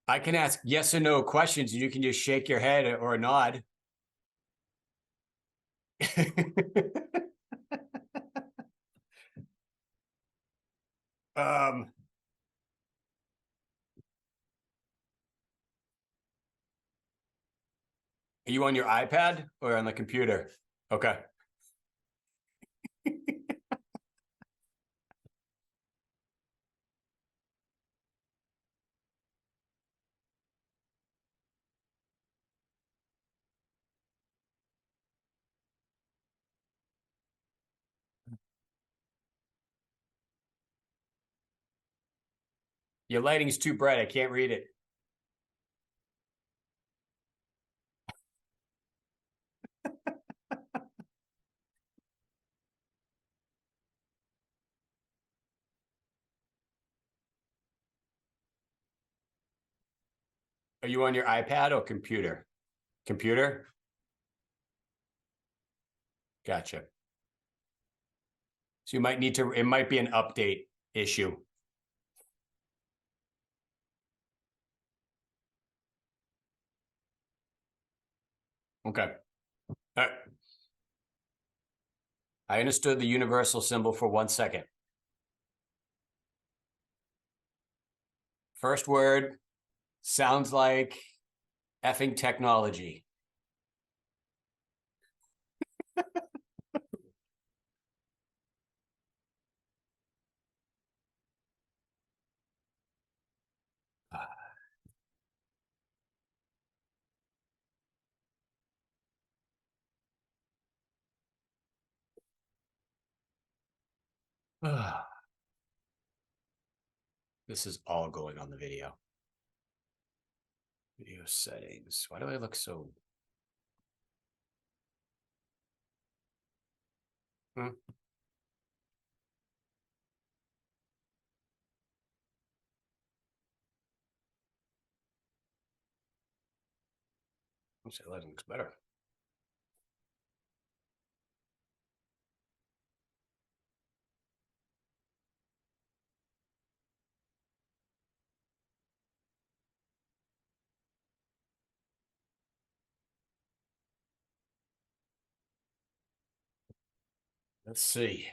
I can ask yes or no questions, and you can just shake your head or nod. Are you on your iPad or on the computer? Okay. Your lighting's too bright. I can't read it. Are you on your iPad or computer? Computer? Gotcha. So you might need to, it might be an update issue. Okay. All right. I understood the universal symbol for 1 second. First word sounds like effing technology. This is all going on the video. Video settings. Why do I look so... Hmm. Let's say lighting looks better. Let's see.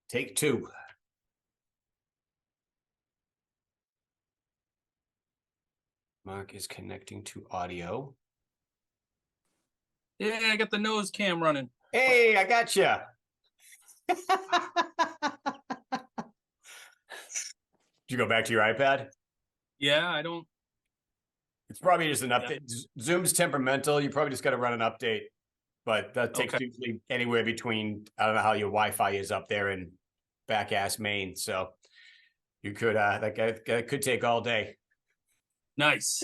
Take two. Mark is connecting to audio. Yeah, I got the nose cam running. Hey, I got you. Did you go back to your iPad? Yeah, I don't. It's probably just an update. Zoom's temperamental. You probably just got to run an update, but that takes Okay. usually anywhere between, I don't know how your Wi-Fi is up there in back ass Maine. So you could, that could take all day. Nice.